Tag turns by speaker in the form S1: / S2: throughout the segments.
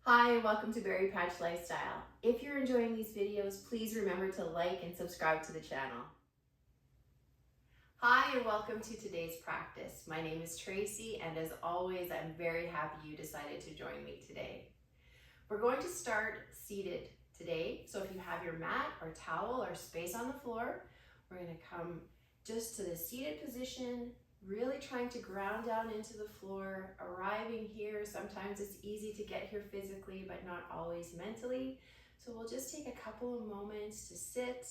S1: Hi, and welcome to Berry Patch Lifestyle. If you're enjoying these videos, please remember to like and subscribe to the channel. Hi, and welcome to today's practice. My name is Tracy, and as always, I'm very happy you decided to join me today. We're going to start seated today, so if you have your mat or towel or space on the floor, we're going to come just to the seated position, really trying to ground down into the floor, arriving here. Sometimes it's easy to get here physically, but not always mentally. So we'll just take a couple of moments to sit,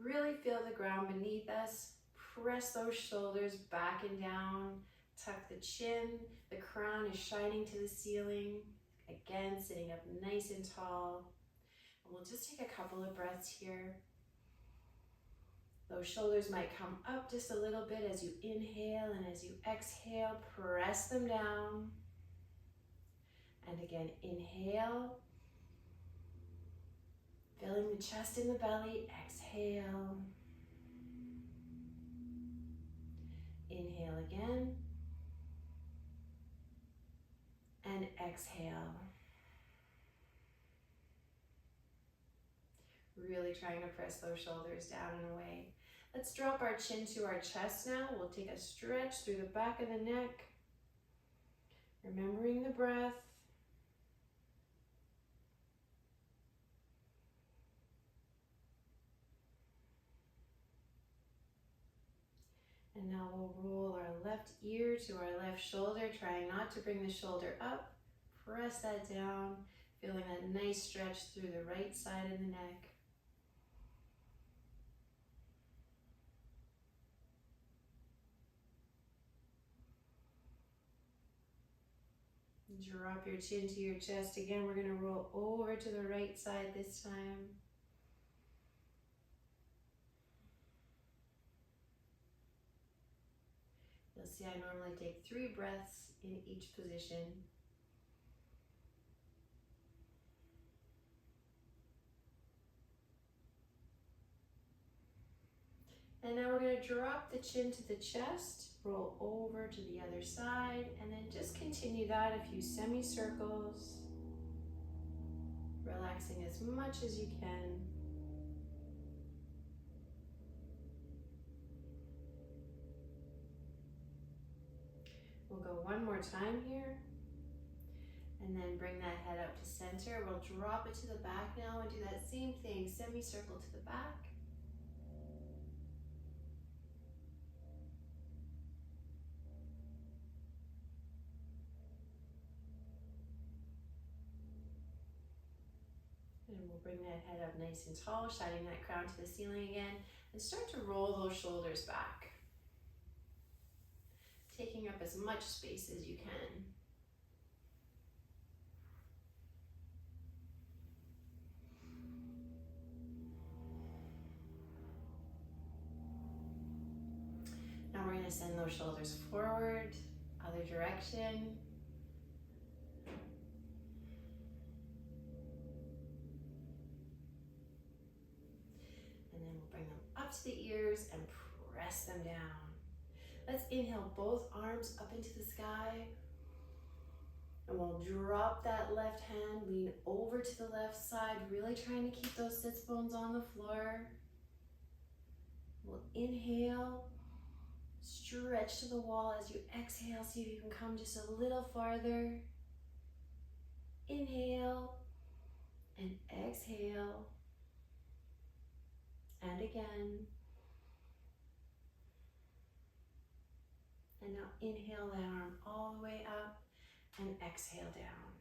S1: really feel the ground beneath us, press those shoulders back and down, tuck the chin, the crown is shining to the ceiling. Again, sitting up nice and tall. And we'll just take a couple of breaths here. Those shoulders might come up just a little bit as you inhale, and as you exhale, press them down. And again, inhale, filling the chest and the belly, exhale. Inhale again, and exhale. Really trying to press those shoulders down and away. Let's drop our chin to our chest now. We'll take a stretch through the back of the neck, remembering the breath. And now we'll roll our left ear to our left shoulder, trying not to bring the shoulder up. Press that down, feeling that nice stretch through the right side of the neck. Drop your chin to your chest. Again, we're going to roll over to the right side this time. You'll see I normally take 3 breaths in each position. And now we're going to drop the chin to the chest, roll over to the other side, and then just continue that a few semicircles, relaxing as much as you can. We'll go one more time here, and then bring that head up to center. We'll drop it to the back now and do that same thing, semicircle to the back. And we'll bring that head up nice and tall, shining that crown to the ceiling again, and start to roll those shoulders back, taking up as much space as you can. Now we're going to send those shoulders forward, other direction. And then we'll bring them up to the ears and press them down. Let's inhale both arms up into the sky. And we'll drop that left hand, lean over to the left side, really trying to keep those sits bones on the floor. We'll inhale, stretch to the wall. As you exhale, see if you can come just a little farther. Inhale and exhale. And again. And now inhale that arm all the way up and exhale down.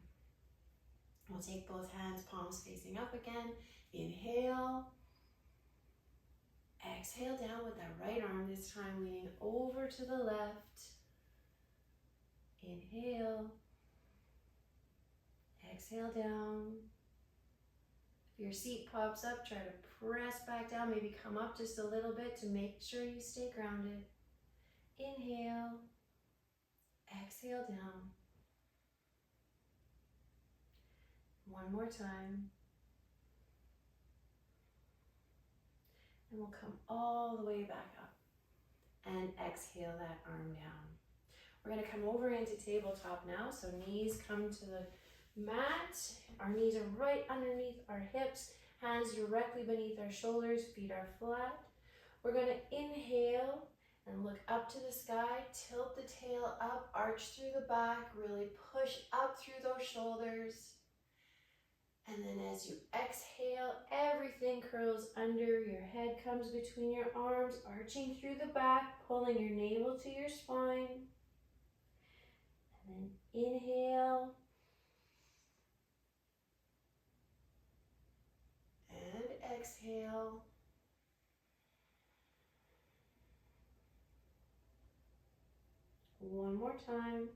S1: We'll take both hands, palms facing up again. Inhale. Exhale down with that right arm, this time leaning over to the left. Inhale. Exhale down. If your seat pops up, try to press back down, maybe come up just a little bit to make sure you stay grounded. Inhale. Exhale down. One more time. And we'll come all the way back up and exhale that arm down. We're going to come over into tabletop now. So knees come to the mat. Our knees are right underneath our hips, hands directly beneath our shoulders, feet are flat. We're going to inhale and look up to the sky, tilt the tail up, arch through the back, really push up through those shoulders. And then as you exhale, everything curls under, your head comes between your arms, arching through the back, pulling your navel to your spine. And then inhale. And exhale. One more time.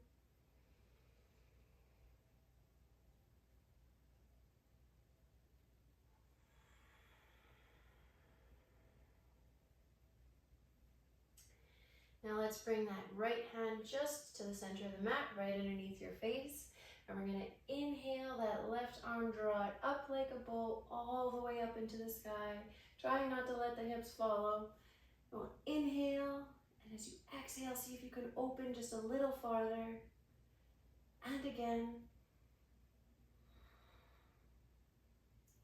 S1: Now let's bring that right hand just to the center of the mat, right underneath your face. And we're going to inhale that left arm, draw it up like a bow, all the way up into the sky. Trying not to let the hips follow. We'll inhale, and as you exhale, see if you can open just a little farther. And again.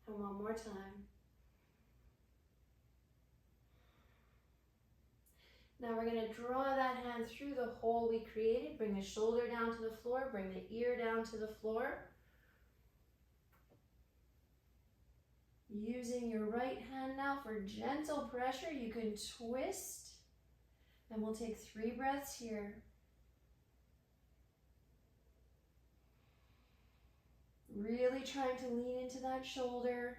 S1: And one more time. Now we're going to draw that hand through the hole we created. Bring the shoulder down to the floor. Bring the ear down to the floor. Using your right hand now for gentle pressure, you can twist. And we'll take 3 breaths here. Really trying to lean into that shoulder.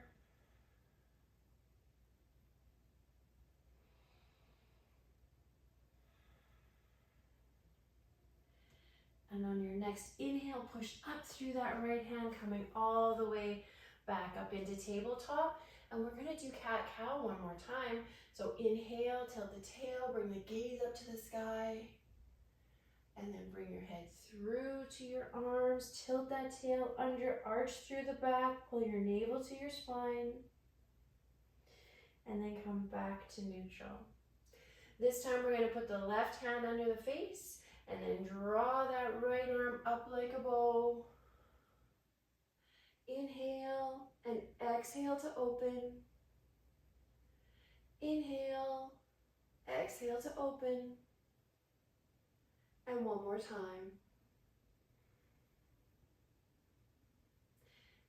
S1: And on your next inhale, push up through that right hand, coming all the way back up into tabletop. And we're going to do cat-cow one more time. So inhale, tilt the tail, bring the gaze up to the sky. And then bring your head through to your arms, tilt that tail under, arch through the back, pull your navel to your spine. And then come back to neutral. This time we're going to put the left hand under the face. And then draw that right arm up like a bow. Inhale and exhale to open. Inhale, exhale to open. And one more time.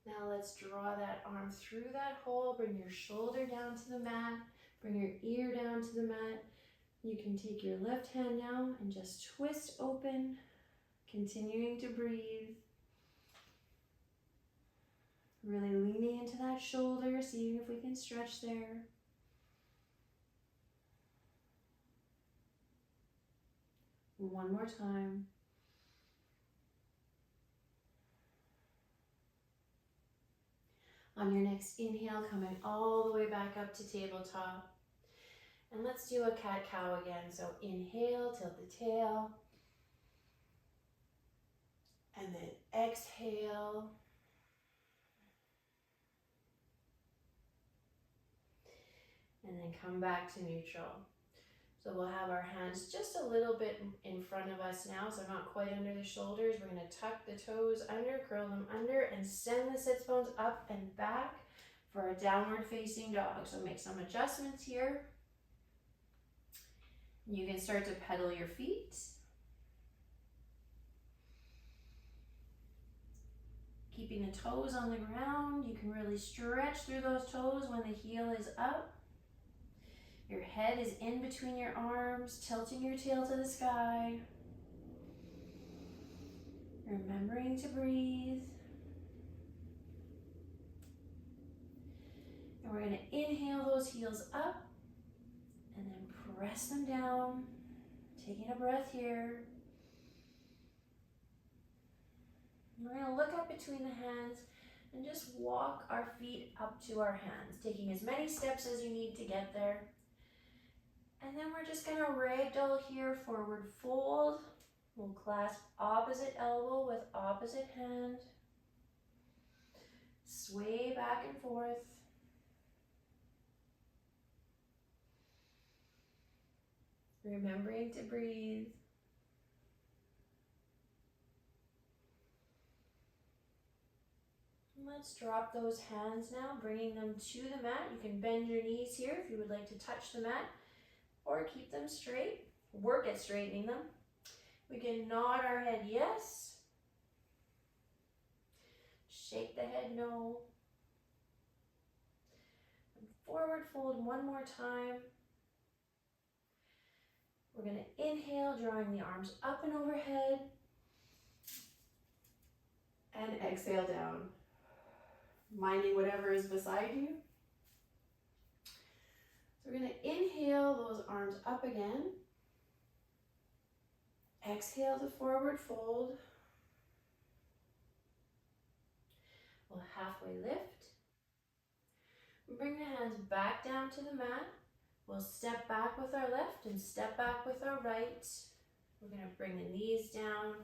S1: Now let's draw that arm through that hole. Bring your shoulder down to the mat. Bring your ear down to the mat. You can take your left hand now and just twist open, continuing to breathe. Really leaning into that shoulder, seeing if we can stretch there. One more time. On your next inhale, coming all the way back up to tabletop. And let's do a cat-cow again. So inhale, tilt the tail. And then exhale. And then come back to neutral. So we'll have our hands just a little bit in front of us now, so not quite under the shoulders. We're going to tuck the toes under, curl them under, and send the sits bones up and back for a downward facing dog. So make some adjustments here. You can start to pedal your feet. Keeping the toes on the ground. You can really stretch through those toes when the heel is up. Your head is in between your arms, tilting your tail to the sky. Remembering to breathe. And we're going to inhale those heels up and then press them down. Taking a breath here. We're going to look up between the hands and just walk our feet up to our hands, taking as many steps as you need to get there. And then we're just going to ragdoll here, forward fold. We'll clasp opposite elbow with opposite hand. Sway back and forth. Remembering to breathe.
S2: Let's drop those hands now, bringing them to the mat. You can bend your knees here if you would like to touch the mat, or keep them straight. Work at straightening them. We can nod our head yes. Shake the head no. And forward fold one more time. We're going to inhale, drawing the arms up and overhead.
S1: And exhale down. Minding whatever is beside you. So we're going to inhale those arms up again. Exhale to forward fold. We'll halfway lift. Bring the hands back down to the mat. We'll step back with our left and step back with our right. We're going to bring the knees down,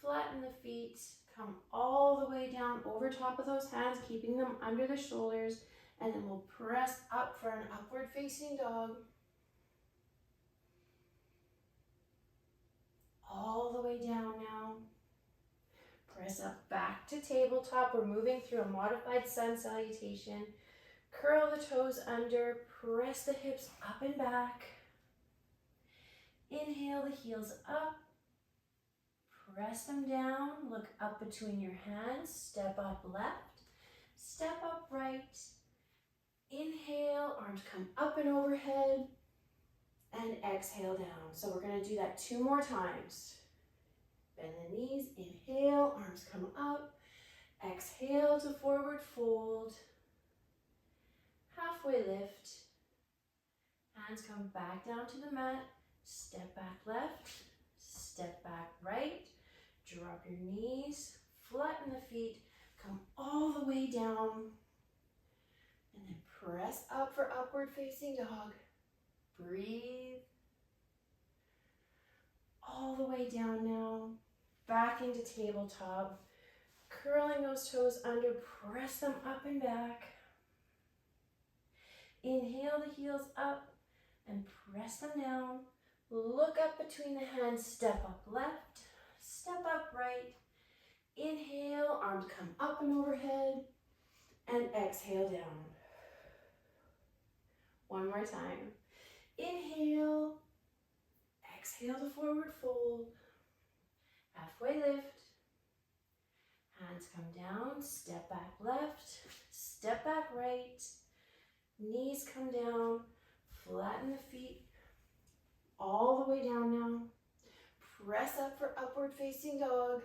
S1: flatten the feet, come all the way down over top of those hands, keeping them under the shoulders, and then we'll press up for an upward facing dog. All the way down now. Press up back to tabletop. We're moving through a modified sun salutation. Curl the toes under, press the hips up and back. Inhale the heels up. Press them down, look up between your hands, step up left, step up right. Inhale, arms come up and overhead, and exhale down. So we're going to do that 2 more times. Bend the knees, inhale, arms come up, exhale to forward fold, halfway lift, hands come back down to the mat, step back left, step back right, drop your knees, flatten the feet, come all the way down, and then press up for upward facing dog. Breathe. All the way down now, back into tabletop, curling those toes under, press them up and back. Inhale the heels up and press them down. Look up between the hands, step up left, step up right. Inhale, arms come up and overhead, and exhale down. One more time. Inhale, exhale to forward fold, halfway lift, hands come down, step back left, step back right, knees come down, flatten the feet, all the way down now. Press up for upward facing dog.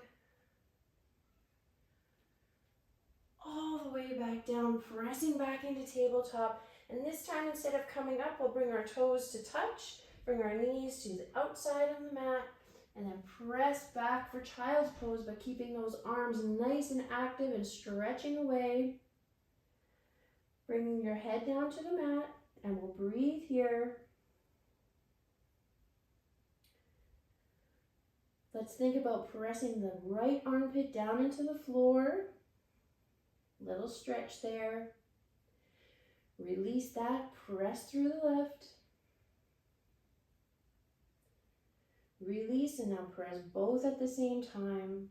S1: All the way back down, pressing back into tabletop. And this time, instead of coming up, we'll bring our toes to touch, bring our knees to the outside of the mat, and then press back for child's pose by keeping those arms nice and active and stretching away. Bringing your head down to the mat, and we'll breathe here. Let's think about pressing the right armpit down into the floor. Little stretch there. Release that, press through the left. Release and now press both at the same time.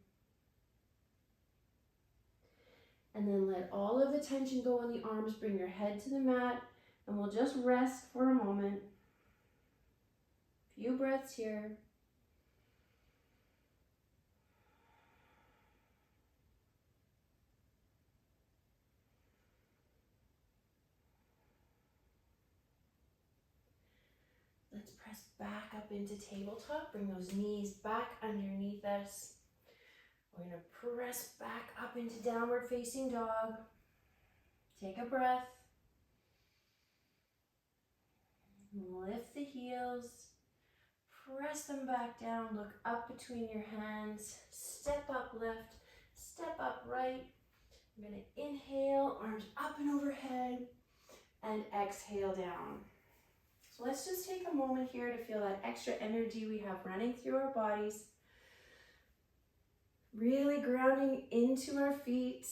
S1: And then let all of the tension go in the arms. Bring your head to the mat and we'll just rest for a moment. Few breaths here. Let's press back up into tabletop. Bring those knees back underneath us. We're going to press back up into downward facing dog. Take a breath. Lift the heels. Press them back down. Look up between your hands. Step up left. Step up right. I'm going to inhale, arms up and overhead, and exhale down. So let's just take a moment here to feel that extra energy we have running through our bodies. Really grounding into our feet.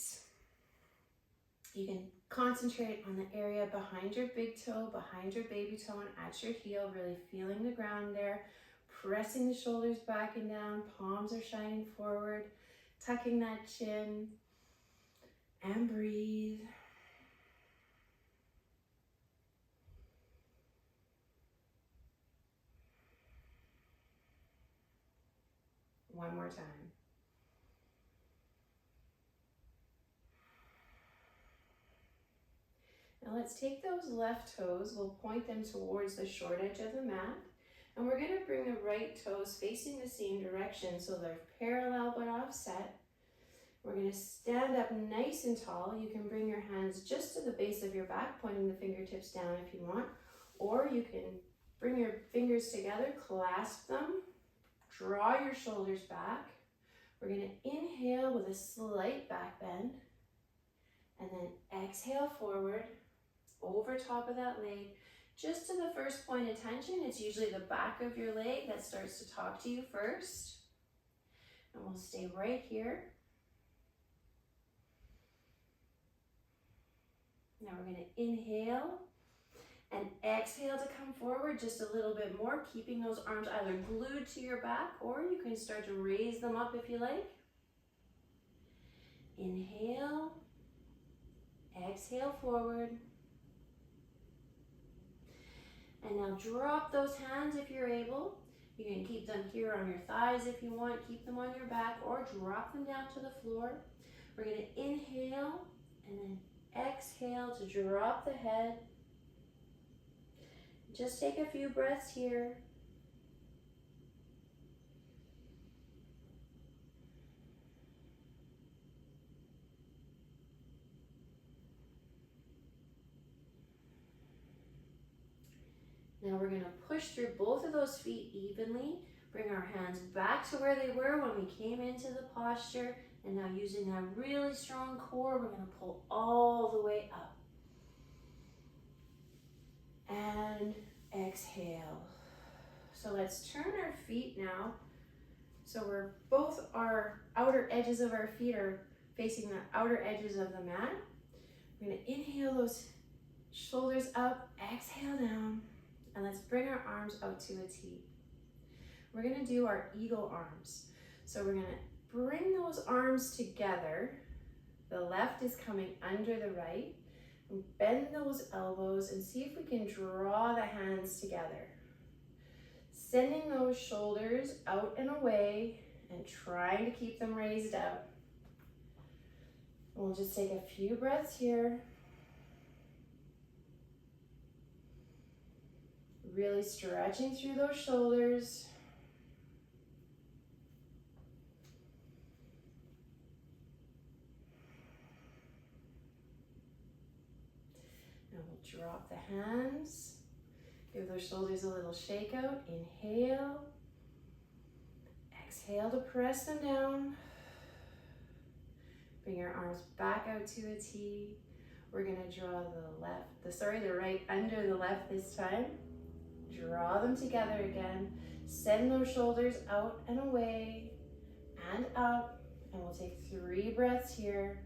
S1: You can concentrate on the area behind your big toe, behind your baby toe, and at your heel, really feeling the ground there. Pressing the shoulders back and down, palms are shining forward, tucking that chin.
S2: And breathe. One more time. Now let's take those left toes, we'll point them towards the short edge of the mat, and we're going to bring the right toes facing the same direction so they're parallel but offset. We're going to stand up nice and tall. You can bring your hands just to the base of your back, pointing the fingertips down if you want, or you can bring your fingers together, clasp them, draw your shoulders back. We're going to inhale with a slight back bend, and then exhale forward, over top of that leg, just to the first point of tension. It's usually the back of your leg that starts to talk to you first. And we'll stay right here. Now we're going to inhale and exhale to come forward just a little bit more, keeping those arms either glued to your back, or you can start to raise them up if you like. Inhale, exhale forward. And now drop those hands if you're able. You can keep them here on your thighs if you want, keep them on your back, or drop them down to the floor. We're going to inhale and then exhale to drop the head. Just take a few breaths here. Now we're going to push through both of those feet evenly. Bring our hands back to where they were when we came into the posture. And now using that really strong core, we're going to pull all the way up. And exhale. So let's turn our feet now. So we're both our outer edges of our feet are facing the outer edges of the mat. We're going to inhale those shoulders up, exhale down, and let's bring our arms out to a T. We're going to do our eagle arms. So we're going to bring those arms together. The left is coming under the right. And bend those elbows and see if we can draw the hands together. Sending those shoulders out and away and trying to keep them raised up. We'll just take a few breaths here. Really stretching through those shoulders. Now we'll drop the hands. Give those shoulders a little shake out. Inhale. Exhale to press them down. Bring your arms back out to a T. We're going to draw the right under the left this time. Draw them together again. Send those shoulders out and away and up. And we'll take 3 breaths here.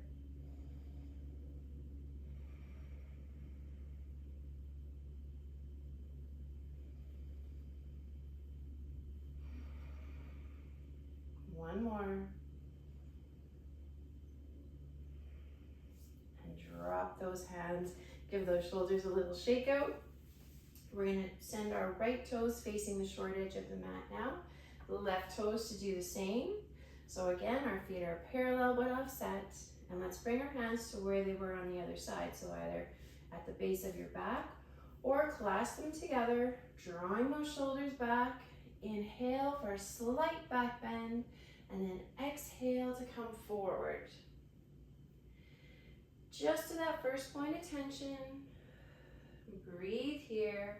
S2: One more. And drop those hands. Give those shoulders a little shake out. We're going to send our right toes facing the short edge of the mat now. The left toes to do the same. So again, our feet are parallel but offset. And let's bring our hands to where they were on the other side. So either at the base of your back or clasp them together, drawing those shoulders back. Inhale for a slight back bend. And then exhale to come forward. Just to that first point of tension. Breathe here.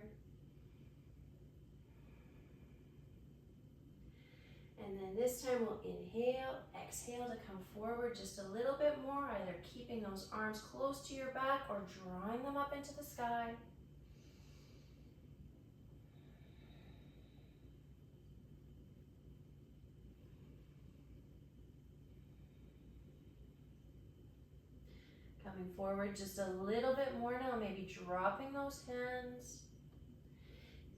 S2: And then this time we'll inhale, exhale to come forward just a little bit more, either keeping those arms close to your back or drawing them up into the sky. Coming forward just a little bit more now, maybe dropping those hands.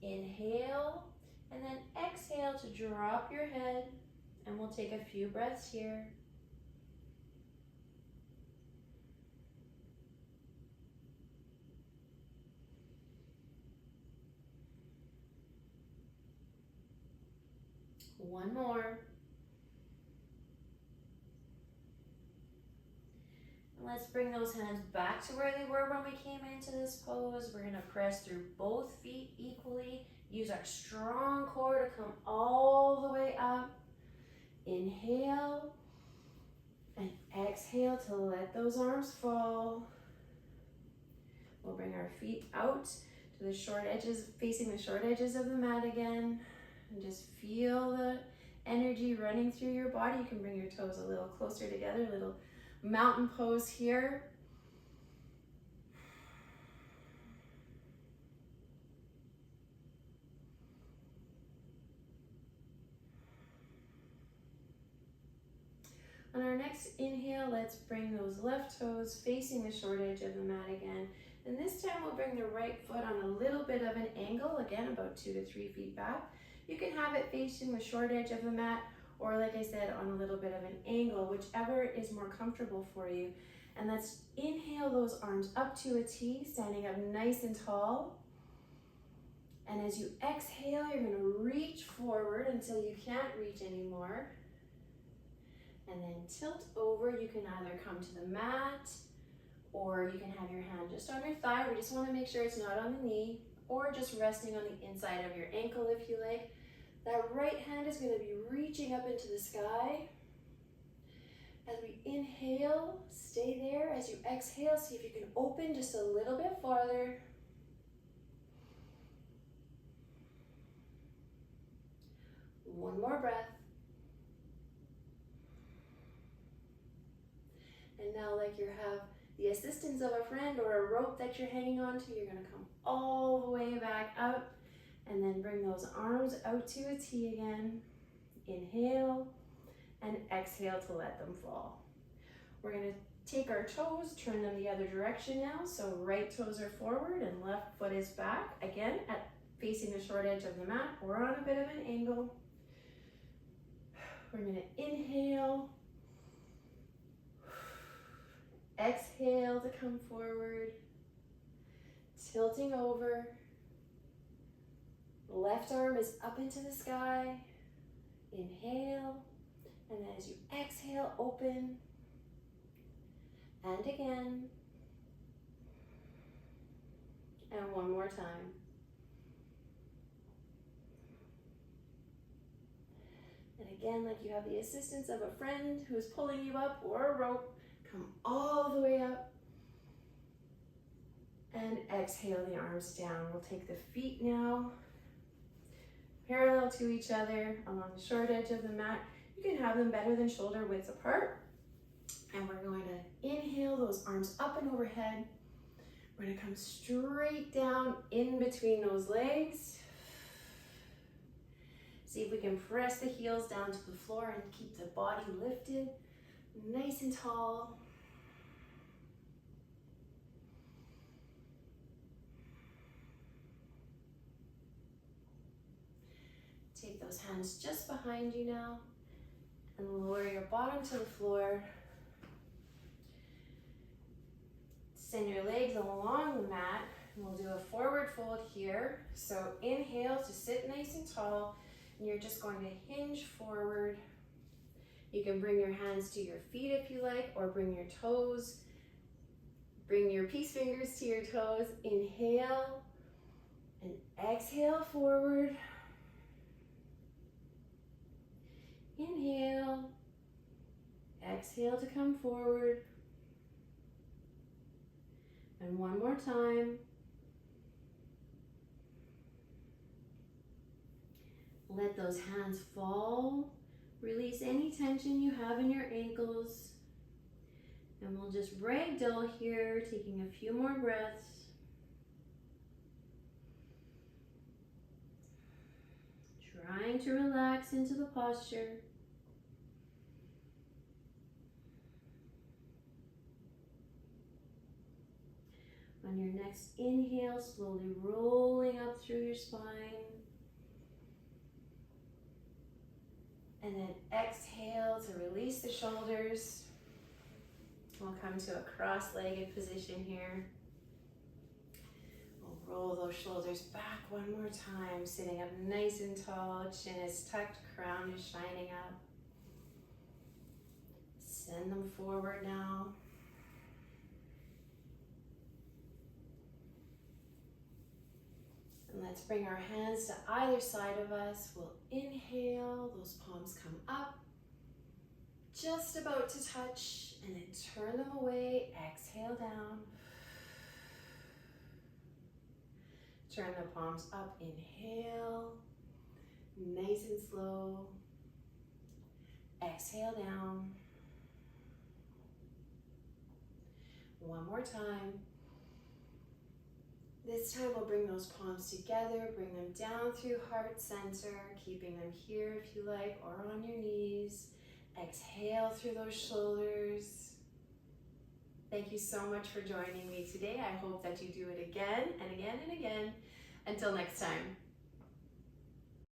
S2: Inhale, and then exhale to drop your head, and we'll take a few breaths here. One more. Let's bring those hands back to where they were when we came into this pose. We're gonna press through both feet equally. Use our strong core to come all the way up. Inhale and exhale to let those arms fall. We'll bring our feet out to the short edges, facing the short edges of the mat again. And just feel the energy running through your body. You can bring your toes a little closer together, a little mountain pose here. On our next inhale, let's bring those left toes facing the short edge of the mat again. And this time we'll bring the right foot on a little bit of an angle, again about 2 to 3 feet back. You can have it facing the short edge of the mat, or like I said, on a little bit of an angle, whichever is more comfortable for you. And let's inhale those arms up to a T, standing up nice and tall. And as you exhale, you're gonna reach forward until you can't reach anymore. And then tilt over. You can either come to the mat, or you can have your hand just on your thigh. We just wanna make sure it's not on the knee, or just resting on the inside of your ankle if you like. That right hand is gonna be reaching up into the sky. As we inhale, stay there. As you exhale, see if you can open just a little bit farther. One more breath. And now, like you have the assistance of a friend or a rope that you're hanging on to, you're gonna come all the way back up and then bring those arms out to a T again. Inhale and exhale to let them fall. We're gonna take our toes, turn them the other direction now. So right toes are forward and left foot is back. Again, at facing the short edge of the mat or on a bit of an angle. We're gonna inhale. Exhale to come forward, tilting over. Left arm is up into the sky. Inhale, and then as you exhale, open. And again. And one more time. And again, like you have the assistance of a friend who's pulling you up or a rope. Come all the way up and exhale the arms down. We'll take the feet now parallel to each other along the short edge of the mat. You can have them better than shoulder widths apart. And we're going to inhale those arms up and overhead. We're going to come straight down in between those legs. See if we can press the heels down to the floor and keep the body lifted, nice and tall. Take those hands just behind you now and lower your bottom to the floor. Send your legs along the mat and we'll do a forward fold here. So inhale to sit nice and tall and you're just going to hinge forward. You can bring your hands to your feet if you like, or bring your toes. Bring your peace fingers to your toes. Inhale and exhale forward. Inhale, exhale to come forward. And one more time. Let those hands fall. Release any tension you have in your ankles. And we'll just ragdoll here, taking a few more breaths. Trying to relax into the posture. On your next inhale, slowly rolling up through your spine. And then exhale to release the shoulders. We'll come to a cross-legged position here. We'll
S1: Roll those shoulders back one more time, sitting up nice and tall, chin is tucked, crown is shining up. Send them forward now. And let's bring our hands to either side of us. We'll inhale, those palms come up, just about to touch, and then turn them away, exhale down. Turn the palms up, inhale, nice and slow. Exhale down. One more time. This time we'll bring those palms together, bring them down through heart center, keeping them here if you like, or on your knees. Exhale through those shoulders. Thank you so much for joining me today. I hope that you do it again and again and again. Until next time.